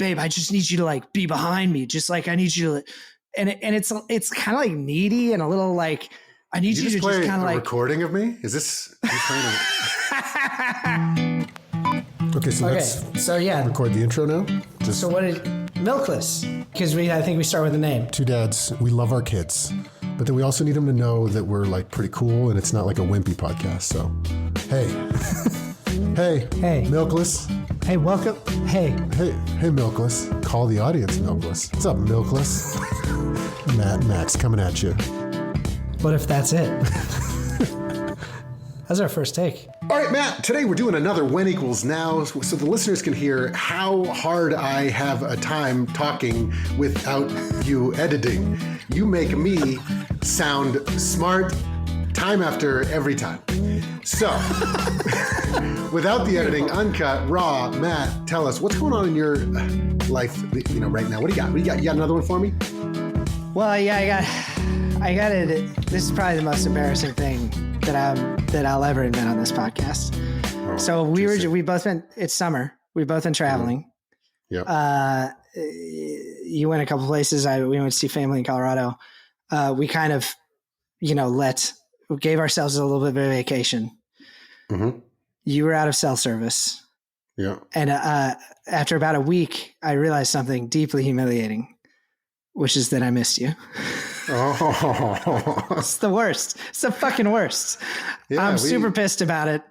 babe, I just need you to like be behind me. Just like, I need you to, and it's kind of like needy and a little like, I need you to just kind of like recording of me. Is this? Okay, so yeah, record the intro now. So what did Milkless? Because I think we start with the name. Two dads. We love our kids, but then we also need them to know that we're like pretty cool and it's not like a wimpy podcast. So, hey, hey, Milkless. Hey, welcome. Hey, Milkless. Call the audience, Milkless. What's up, Milkless? Max coming at you. What if that's it? That's our first take. All right, Matt, today we're doing another When Equals Now so the listeners can hear how hard I have a time talking without you editing. You make me sound smart time after every time. So, without the editing, uncut, raw, Matt, tell us what's going on in your life, right now. What do you got? You got another one for me? Well, yeah, I got it. This is probably the most embarrassing thing that I'll ever admit on this podcast. Oh, so we both been, it's summer. We've both been traveling. Yep. You went a couple places. We went to see family in Colorado. We kind of, gave ourselves a little bit of a vacation. Mm-hmm. You were out of cell service. Yeah. And after about a week, I realized something deeply humiliating, which is that I missed you. Oh, it's the worst. It's the fucking worst. Yeah, I'm super pissed about it.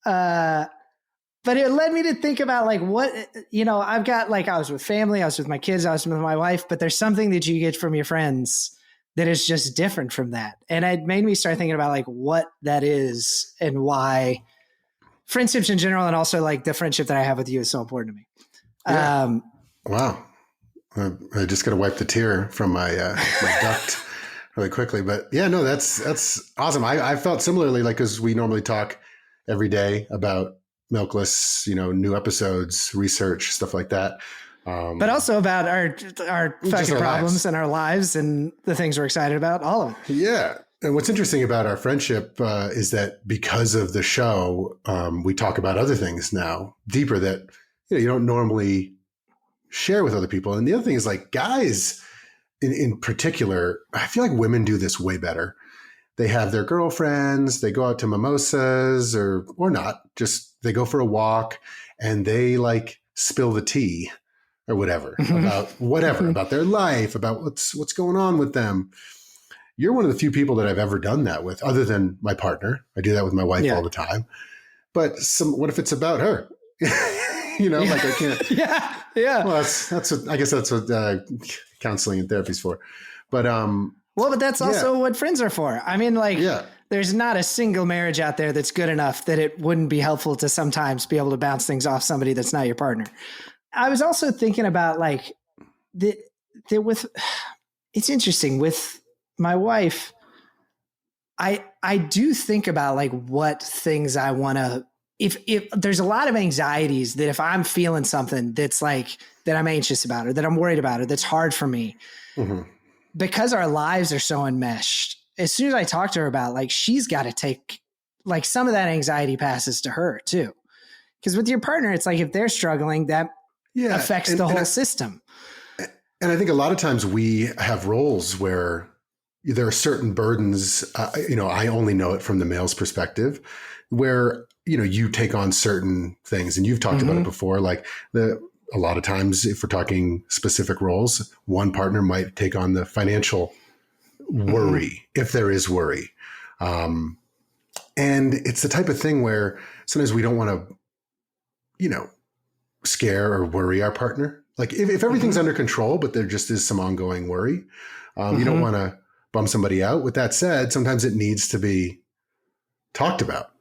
But it led me to think about like what, I've got like, I was with family, I was with my kids, I was with my wife, but there's something that you get from your friends that is just different from that. And it made me start thinking about like what that is and why friendships in general. And also like the friendship that I have with you is so important to me. Yeah. Wow. I just got to wipe the tear from my duct really quickly, but yeah, no, that's awesome. I felt similarly, like, cause we normally talk every day about Milkless, new episodes, research, stuff like that. But also about our fucking problems and our lives and the things we're excited about, all of it. Yeah. And what's interesting about our friendship is that because of the show, we talk about other things now deeper that you don't normally share with other people. And the other thing is like guys in particular, I feel like women do this way better. They have their girlfriends, they go out to mimosas or not, just they go for a walk and they like spill the tea or whatever about their life, about what's going on with them. You're one of the few people that I've ever done that with, other than my partner. I do that with my wife all the time. But what if it's about her? Like I can't. Yeah. Well, I guess that's what counseling and therapy is for. But but that's also what friends are for. I mean, there's not a single marriage out there that's good enough that it wouldn't be helpful to sometimes be able to bounce things off somebody that's not your partner. I was also thinking about like it's interesting with my wife. I do think about like what things I want to. If there's a lot of anxieties that if I'm feeling something that's like that I'm anxious about or that I'm worried about or that's hard for me, because our lives are so enmeshed, as soon as I talk to her about like, she's got to take like some of that anxiety passes to her too. Because with your partner, it's like if they're struggling, that affects the whole system. And I think a lot of times we have roles where there are certain burdens, I only know it from the male's perspective, where you take on certain things, and you've talked about it before. Like a lot of times, if we're talking specific roles, one partner might take on the financial worry, if there is worry. And it's the type of thing where sometimes we don't want to, scare or worry our partner. Like if everything's under control, but there just is some ongoing worry, you don't want to bum somebody out. With that said, sometimes it needs to be talked about.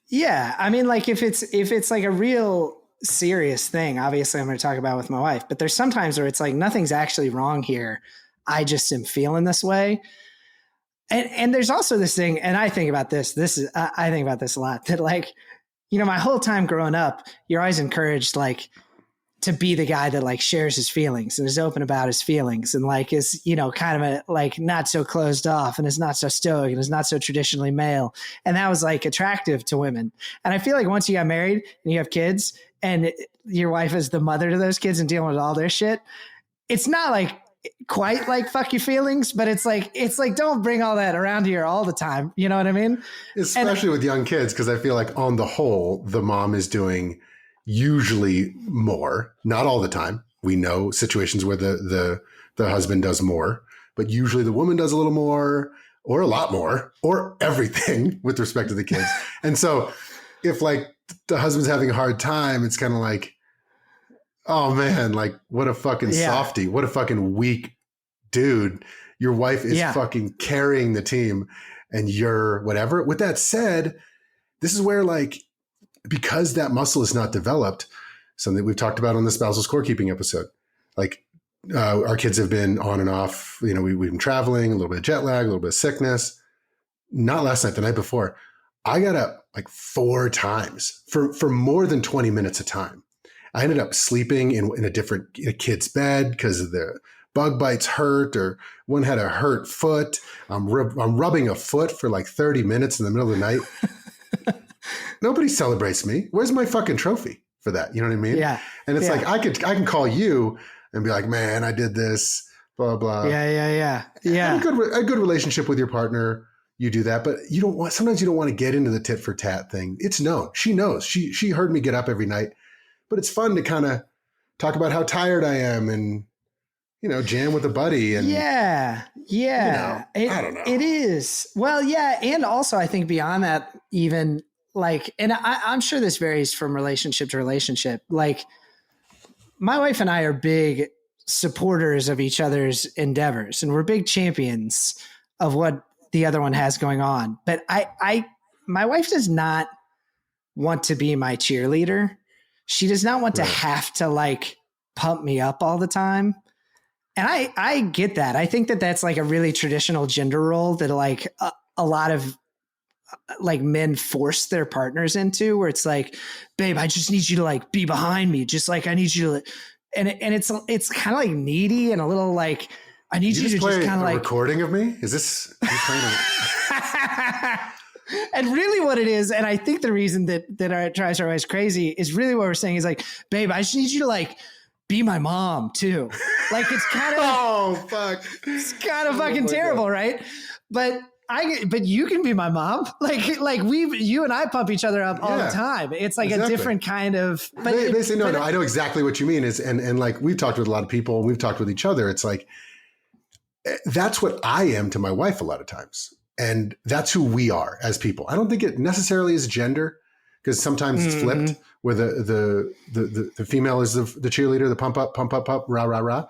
Yeah. I mean, like if it's like a real serious thing, obviously I'm going to talk about it with my wife, but there's sometimes where it's like, nothing's actually wrong here. I just am feeling this way. And there's also this thing, and I think about this, I think about this a lot, that like, my whole time growing up, you're always encouraged, like, to be the guy that like shares his feelings and is open about his feelings and like is, kind of a, like not so closed off and is not so stoic and is not so traditionally male. And that was like attractive to women. And I feel like once you got married and you have kids and your wife as the mother to those kids and dealing with all their shit, it's not like quite like fuck your feelings, but it's like don't bring all that around here all the time. You know what I mean? Especially with young kids, because I feel like on the whole, the mom is doing usually more, not all the time. We know situations where the husband does more, but usually the woman does a little more or a lot more or everything with respect to the kids. And so if like the husband's having a hard time, it's kind of like, oh man, like what a fucking softy, what a fucking weak dude. Your wife is fucking carrying the team and you're whatever. With that said, this is where like, because that muscle is not developed, something we've talked about on the spousal scorekeeping episode, like our kids have been on and off, you know, we've been traveling, a little bit of jet lag, a little bit of sickness. Not last night, the night before, I got up like 4 times for more than 20 minutes a time. I ended up sleeping in a different kid's bed because of the bug bites hurt, or one had a hurt foot. I'm rubbing a foot for like 30 minutes in the middle of the night. Nobody celebrates me. Where's my fucking trophy for that? You know what I mean? Yeah. And it's like, I can call you and be like, man, I did this, blah, blah. Yeah. Have a good relationship with your partner. You do that, but sometimes you don't want to get into the tit for tat thing. It's known. She knows. She heard me get up every night, but it's fun to kind of talk about how tired I am and, you know, jam with a buddy. And yeah. You know, I don't know. It is. Well, yeah. And also I think beyond that, even like, and I'm sure this varies from relationship to relationship. Like my wife and I are big supporters of each other's endeavors, and we're big champions of what the other one has going on. But my wife does not want to be my cheerleader. She does not want to have to like pump me up all the time. And I get that. I think that that's like a really traditional gender role that like a lot of like men force their partners into, where it's like, babe, I just need you to like be behind me. Just like, I need you to, and it's kind of like needy and a little like, I need you to just kind of like recording of me. Is this? And really what it is, and I think the reason that drives our wives crazy is really what we're saying is like, babe, I just need you to like be my mom too. Like it's kind of oh fuck, it's kind of fucking terrible, right? But you can be my mom. Like you and I pump each other up all the time. It's like a different kind of. But they say no. I know exactly what you mean. Is and like we've talked with a lot of people. We've talked with each other. It's like that's what I am to my wife a lot of times, and that's who we are as people. I don't think it necessarily is gender, because sometimes it's flipped, where the female is the cheerleader, the pump up, rah rah rah.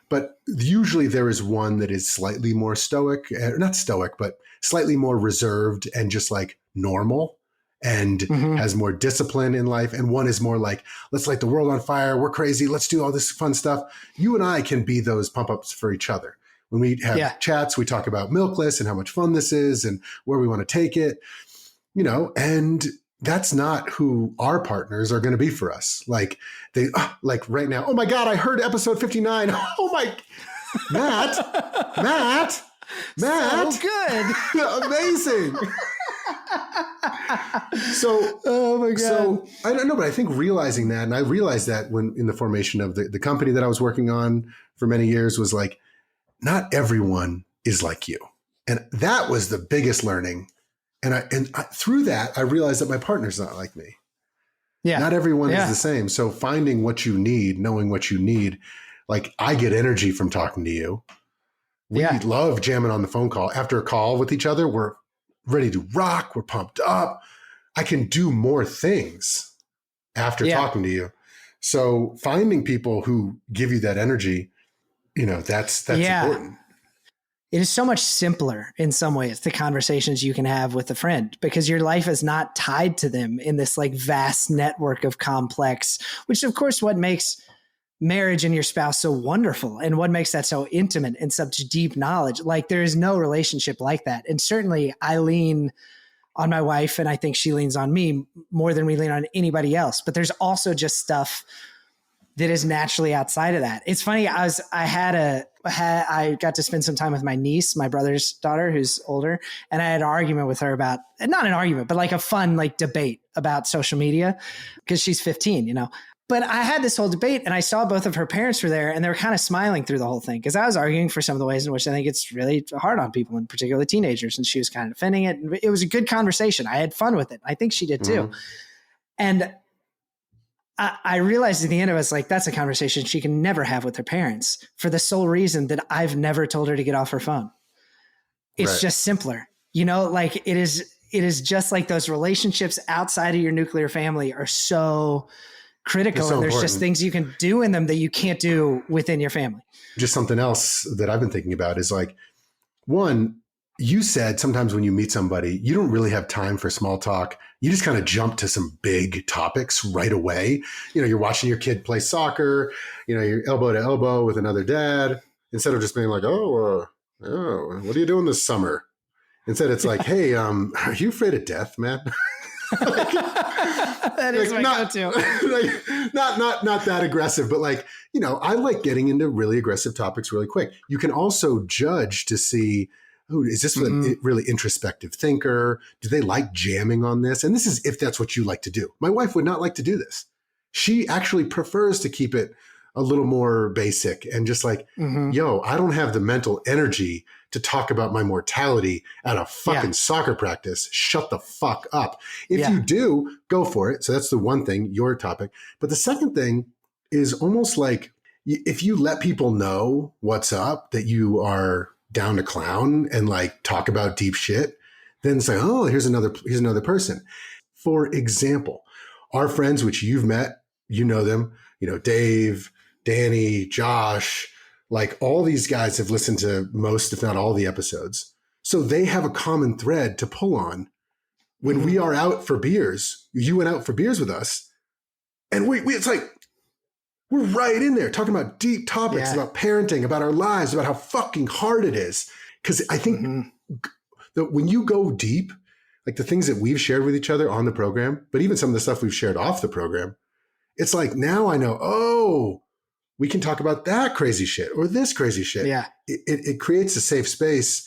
But usually there is one that is slightly more stoic, not stoic, but slightly more reserved and just like normal and has more discipline in life. And one is more like, let's light the world on fire. We're crazy. Let's do all this fun stuff. You and I can be those pump ups for each other. When we have chats, we talk about Milkless and how much fun this is and where we want to take it, you know, and that's not who our partners are going to be for us. Like like right now, oh my God, I heard episode 59. Oh my, Matt, so good. Amazing. So, oh my God. So I don't know, but I think realizing that, and I realized that when in the formation of the company that I was working on for many years, was like, not everyone is like you. And that was the biggest learning. And through that, I realized that my partner's not like me. Yeah. Not everyone is the same. So finding what you need, knowing what you need, like I get energy from talking to you. We love jamming on the phone call. After a call with each other, we're ready to rock. We're pumped up. I can do more things after talking to you. So finding people who give you that energy, you know, that's important. It is so much simpler in some ways, the conversations you can have with a friend, because your life is not tied to them in this like vast network of complex, which of course what makes marriage and your spouse so wonderful and what makes that so intimate and such deep knowledge. Like there is no relationship like that. And certainly I lean on my wife and I think she leans on me more than we lean on anybody else. But there's also just stuff that is naturally outside of that. It's funny. I got to spend some time with my niece, my brother's daughter, who's older. And I had an argument with her about, not an argument, but like a fun, like debate about social media, because she's 15, you know, But I had this whole debate, and I saw both of her parents were there, and they were kind of smiling through the whole thing because I was arguing for some of the ways in which I think it's really hard on people, and particularly teenagers, and she was kind of defending it. And it was a good conversation. I had fun with it. I think she did too. Mm-hmm. And I realized at the end of it, it's like, that's a conversation she can never have with her parents for the sole reason that I've never told her to get off her phone. It's just simpler, like it is just like those relationships outside of your nuclear family are so critical. So and there's important. Just things you can do in them that you can't do within your family. Just something else that I've been thinking about is like, one, you said sometimes when you meet somebody, you don't really have time for small talk. You just kind of jump to some big topics right away. You're watching your kid play soccer, you're elbow to elbow with another dad, instead of just being like, oh, what are you doing this summer? Instead, it's like, hey, are you afraid of death, man? That is my go-to. Not that aggressive, but I like getting into really aggressive topics really quick. You can also judge to see, is this a really introspective thinker? Do they like jamming on this? And this is if that's what you like to do. My wife would not like to do this. She actually prefers to keep it a little more basic and just like, yo, I don't have the mental energy to talk about my mortality at a fucking soccer practice. Shut the fuck up. If you do, go for it. So that's the one thing, your topic. But the second thing is almost like if you let people know what's up, that you are down to clown and like talk about deep shit, then say, oh, here's another person. For example, our friends, which you've met, you know them, Dave, Danny, Josh, like all these guys have listened to most, if not all the episodes. So they have a common thread to pull on when we are out for beers. You went out for beers with us and we it's like, we're right in there talking about deep topics about parenting, about our lives, about how fucking hard it is. Because I think that when you go deep, like the things that we've shared with each other on the program, but even some of the stuff we've shared off the program, it's like, now I know, we can talk about that crazy shit or this crazy shit. Yeah. It creates a safe space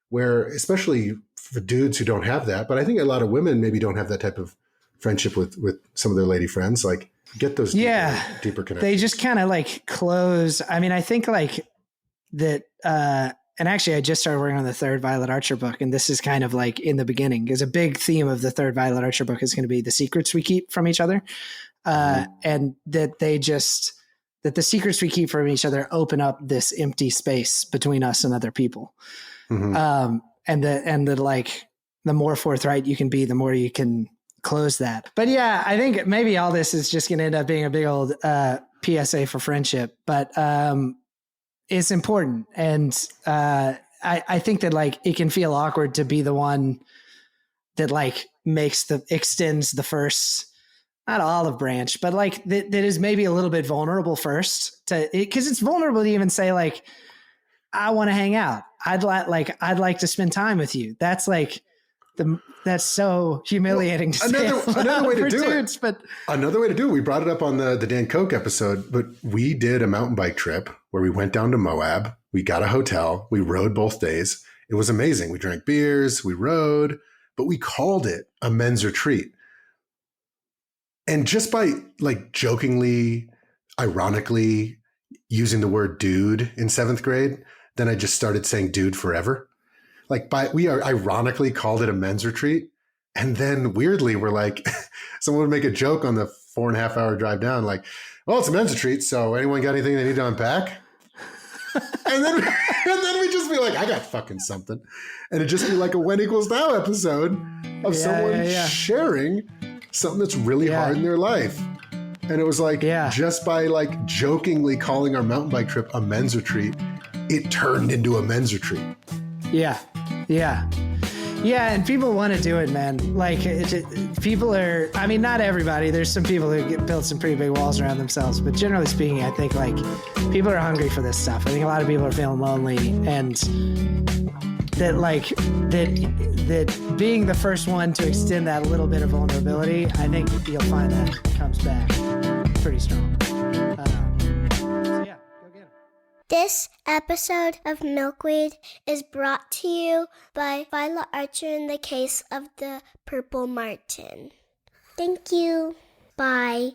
where, especially for dudes who don't have that, but I think a lot of women maybe don't have that type of friendship with some of their lady friends, like get those deeper connections. They just kind of like close. I mean, I think like that, and actually I just started working on the third Violet Archer book, and this is kind of like in the beginning, because a big theme of the third Violet Archer book is going to be the secrets we keep from each other. And that that the secrets we keep from each other open up this empty space between us and other people. And that like the more forthright you can be, the more you can close that. But yeah, I think maybe all this is just going to end up being a big old PSA for friendship, but it's important. And I think that like it can feel awkward to be the one that like extends the first, not olive branch, but like that is maybe a little bit vulnerable first because it's vulnerable to even say like, I want to hang out. I'd like to spend time with you. That's like that's so humiliating to say. Another way to do it. But another way to do it. We brought it up on the Dan Koch episode, but we did a mountain bike trip where we went down to Moab. We got a hotel. We rode both days. It was amazing. We drank beers, we rode, but we called it a men's retreat. And just by like jokingly, ironically using the word dude in 7th grade, then I just started saying dude forever. Like we are ironically called it a men's retreat. And then weirdly, we're like, someone would make a joke on the 4.5 hour drive down, like, well, it's a men's retreat. So anyone got anything they need to unpack? and then we just be like, I got fucking something. And it'd just be like a when equals now episode of someone sharing something that's really hard in their life. And it was like, just by like jokingly calling our mountain bike trip a men's retreat, it turned into a men's retreat. Yeah. And people want to do it, man. Like people are, I mean, not everybody, there's some people who built some pretty big walls around themselves, but generally speaking, I think like people are hungry for this stuff. I think a lot of people are feeling lonely, and that being the first one to extend that little bit of vulnerability, I think you'll find that comes back pretty strong. So yeah, go get it. This episode of Milkweed is brought to you by Violet Archer in the case of the Purple Martin. Thank you. Bye.